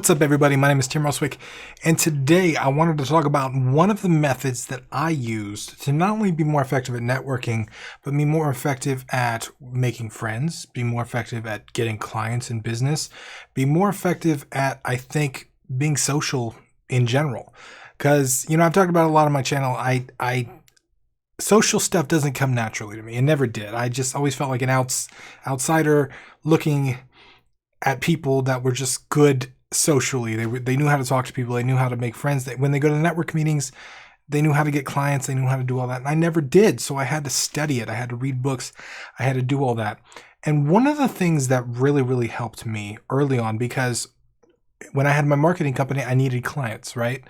What's up, everybody? My name is Tim Roswick, and today I wanted to talk about one of the methods that I used to not only be more effective at networking, but be more effective at making friends, be more effective at getting clients in business, be more effective at, I think, being social in general. Because, I've talked about a lot on my channel. I social stuff doesn't come naturally to me. It never did. I just always felt like an outsider looking at people that were just good socially. They knew how to talk to people. They knew how to make friends. When they go to network meetings, they knew how to get clients. They knew how to do all that. And I never did. So I had to study it. I had to read books. I had to do all that. And one of the things that really, really helped me early on, because when I had my marketing company, I needed clients, right?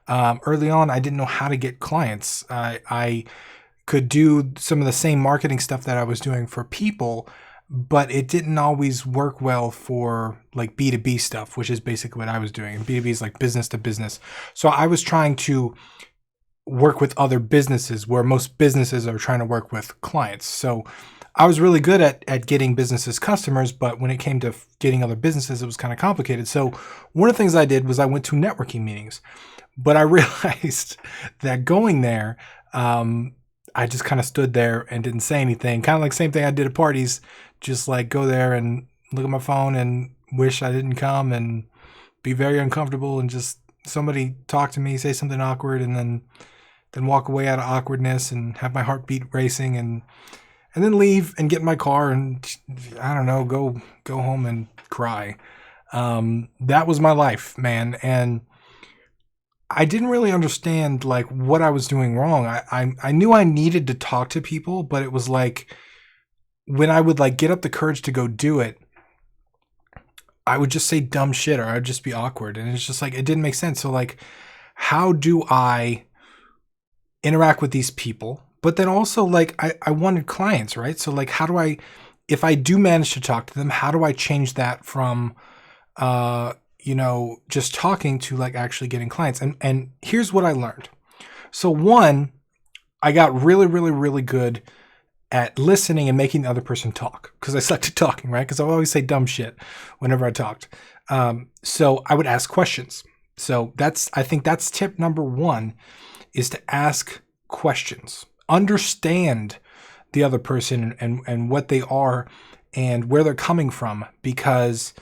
Early on, I didn't know how to get clients. I could do some of the same marketing stuff that I was doing for people, but it didn't always work well for like B2B stuff, which is basically what I was doing. And B2B is like business to business. So I was trying to work with other businesses where most businesses are trying to work with clients. So I was really good at getting businesses customers, but when it came to getting other businesses, it was kind of complicated. So one of the things I did was I went to networking meetings, but I realized that going there, I just kind of stood there and didn't say anything. Kind of like same thing I did at parties, just like go there and look at my phone and wish I didn't come and be very uncomfortable and just somebody talk to me, say something awkward, and then walk away out of awkwardness and have my heartbeat racing and then leave and get in my car and I don't know, go home and cry. That was my life, man. And I didn't really understand like what I was doing wrong. I knew I needed to talk to people, but it was like when I would like get up the courage to go do it, I would just say dumb shit or I'd just be awkward. And it's just like, it didn't make sense. So like, how do I interact with these people? But then also like, I wanted clients, right? So like, how do I, if I do manage to talk to them, how do I change that from, just talking to like actually getting clients? And here's what I learned. So one, I got really, really, really good at listening and making the other person talk because I sucked at talking, right? Because I always say dumb shit whenever I talked. So I would ask questions. So I think that's tip number one, is to ask questions. Understand the other person and what they are and where they're coming from, because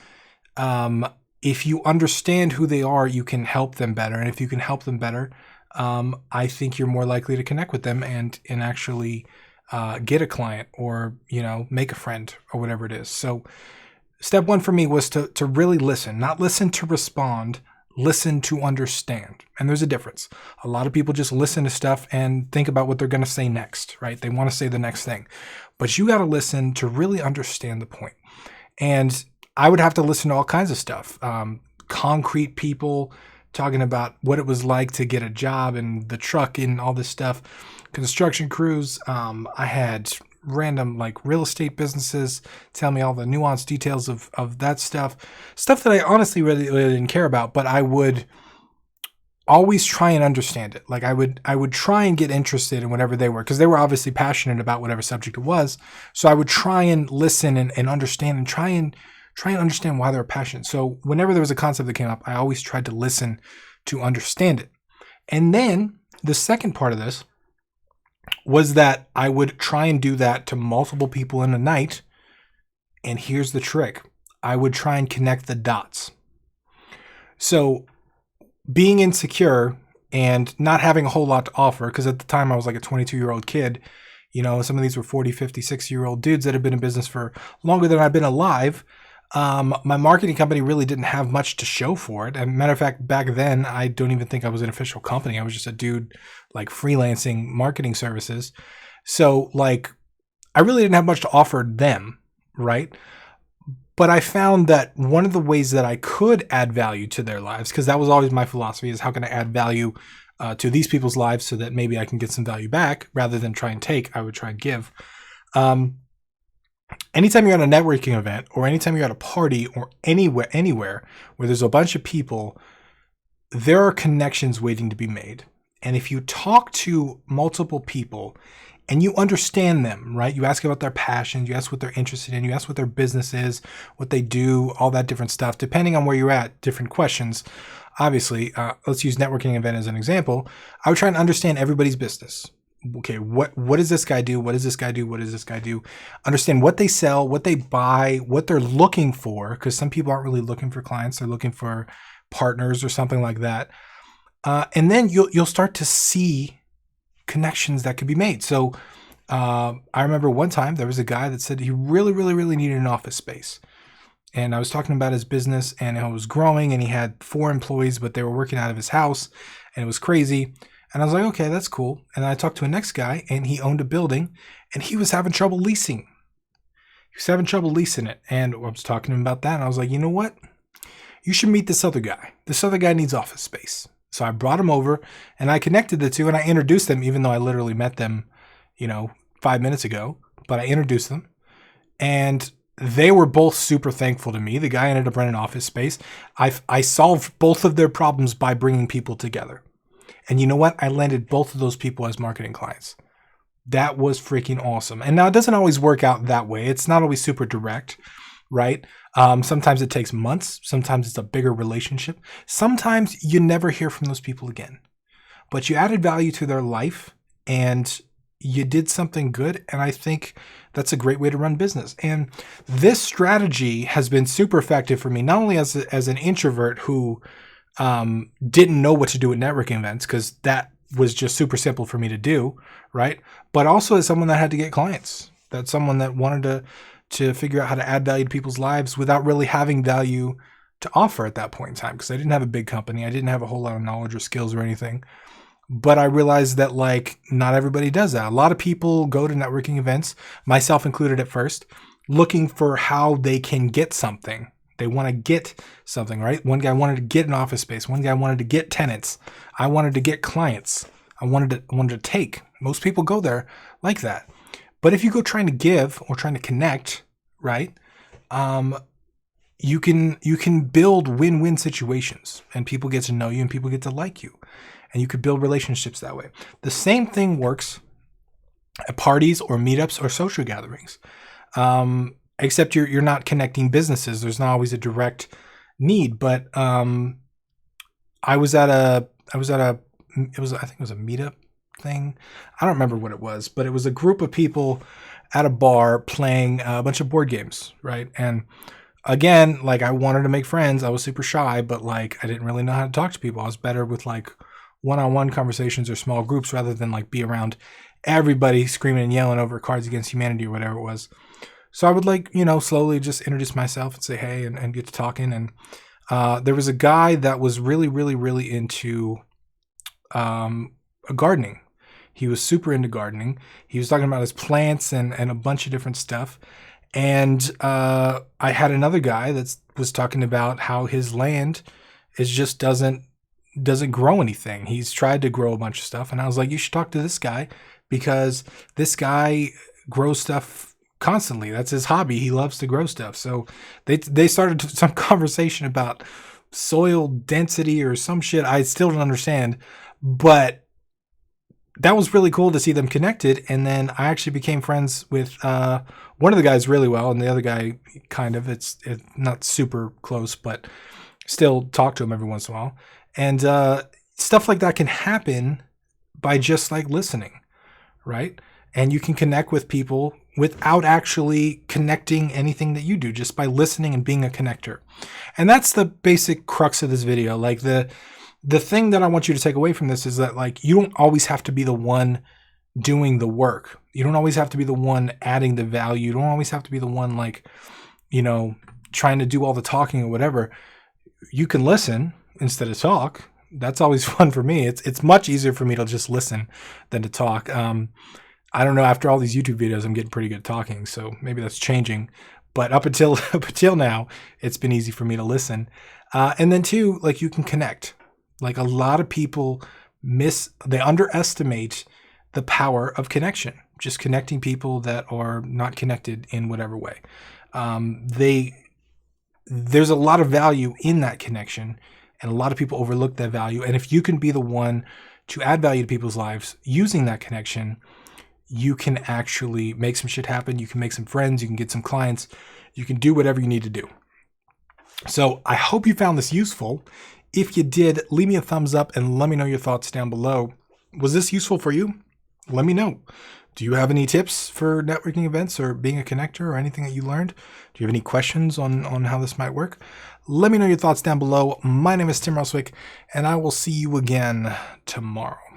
if you understand who they are, you can help them better. And if you can help them better, I think you're more likely to connect with them and actually get a client or, make a friend or whatever it is. So step one for me was to really listen, not listen to respond, listen to understand. And there's a difference. A lot of people just listen to stuff and think about what they're going to say next, right? They want to say the next thing, but you got to listen to really understand the point. And I would have to listen to all kinds of stuff. Concrete people talking about what it was like to get a job and the truck and all this stuff. Construction crews. I had random like real estate businesses tell me all the nuanced details of that stuff that I honestly really, really didn't care about, but I would always try and understand it. Like I would try and get interested in whatever they were, because they were obviously passionate about whatever subject it was. So I would try and listen and understand and try and understand why they were passionate. So whenever there was a concept that came up, I always tried to listen to understand it. And then the second part of this was that I would try and do that to multiple people in a night. And here's the trick. I would try and connect the dots. So being insecure and not having a whole lot to offer, because at the time I was like a 22-year-old kid, some of these were 40, 50, 60-year-old dudes that had been in business for longer than I've been alive. My marketing company really didn't have much to show for it. As a matter of fact, back then, I don't even think I was an official company. I was just a dude like freelancing marketing services. So like, I really didn't have much to offer them, right? But I found that one of the ways that I could add value to their lives, because that was always my philosophy, is how can I add value to these people's lives so that maybe I can get some value back rather than try and take. I would try and give. Anytime you're at a networking event or anytime you're at a party or anywhere where there's a bunch of people, there are connections waiting to be made. And if you talk to multiple people and you understand them, right? You ask about their passions, you ask what they're interested in, you ask what their business is, what they do, all that different stuff. Depending on where you're at, different questions. Obviously, let's use networking event as an example. I would try and understand everybody's business. Okay, what does this guy do? What does this guy do? What does this guy do? Understand what they sell, what they buy, what they're looking for, because some people aren't really looking for clients; they're looking for partners or something like that. And then you'll start to see connections that could be made. So I remember one time there was a guy that said he really, really, really needed an office space. And I was talking about his business, and it was growing, and he had 4 employees, but they were working out of his house, and it was crazy. And I was like, okay, that's cool. And I talked to a next guy, and he owned a building, and he was having trouble leasing. He was having trouble leasing it. And I was talking to him about that, and I was like, you know what? You should meet this other guy. This other guy needs office space. So I brought him over, and I connected the two, and I introduced them, even though I literally met them, 5 minutes ago. But I introduced them, and they were both super thankful to me. The guy ended up renting office space. I solved both of their problems by bringing people together. And you know what? I landed both of those people as marketing clients. That was freaking awesome. And now it doesn't always work out that way. It's not always super direct, right? Sometimes it takes months. Sometimes it's a bigger relationship. Sometimes you never hear from those people again. But you added value to their life, and you did something good, and I think that's a great way to run business. And this strategy has been super effective for me, not only as an introvert who didn't know what to do at networking events, because that was just super simple for me to do, right? But also as someone that had to get clients, that's someone that wanted to figure out how to add value to people's lives without really having value to offer at that point in time, because I didn't have a big company. I didn't have a whole lot of knowledge or skills or anything. But I realized that not everybody does that. A lot of people go to networking events, myself included at first, looking for how they can get something. They want to get something, right? One guy wanted to get an office space. One guy wanted to get tenants. I wanted to get clients. I wanted to take. Most people go there like that. But if you go trying to give or trying to connect, right? You can build win-win situations, and people get to know you and people get to like you. And you could build relationships that way. The same thing works at parties or meetups or social gatherings, except you're not connecting businesses. There's not always a direct need. But I think it was a meetup thing. I don't remember what it was, but it was a group of people at a bar playing a bunch of board games, right? And again, I wanted to make friends. I was super shy, but I didn't really know how to talk to people. I was better with one-on-one conversations or small groups rather than be around everybody screaming and yelling over Cards Against Humanity or whatever it was. So I would slowly just introduce myself and say hey and get to talking. And there was a guy that was really, really, really into gardening. He was super into gardening. He was talking about his plants and a bunch of different stuff. And I had another guy that was talking about how his land just doesn't grow anything. He's tried to grow a bunch of stuff. And I was like, you should talk to this guy, because this guy grows stuff constantly. That's his hobby. He loves to grow stuff. So they started some conversation about soil density or some shit I still don't understand, but that was really cool to see them connected. And then I actually became friends with one of the guys really well, and the other guy kind of, it's not super close, but still talk to him every once in a while. And stuff like that can happen by just listening, right? And you can connect with people without actually connecting anything that you do, just by listening and being a connector. And that's the basic crux of this video. The thing that I want you to take away from this is that you don't always have to be the one doing the work. You don't always have to be the one adding the value. You don't always have to be the one trying to do all the talking or whatever. You can listen instead of talk. That's always fun for me. It's much easier for me to just listen than to talk. I don't know, after all these YouTube videos, I'm getting pretty good at talking, so maybe that's changing. But up until now, it's been easy for me to listen. And then too, you can connect. A lot of people they underestimate the power of connection. Just connecting people that are not connected in whatever way. There's a lot of value in that connection, and a lot of people overlook that value. And if you can be the one to add value to people's lives using that connection, you can actually make some shit happen. You can make some friends. You can get some clients. You can do whatever you need to do. So I hope you found this useful. If you did, leave me a thumbs up and let me know your thoughts down below. Was this useful for you? Let me know. Do you have any tips for networking events or being a connector or anything that you learned? Do you have any questions on how this might work? Let me know your thoughts down below. My name is Tim Roswick, and I will see you again tomorrow.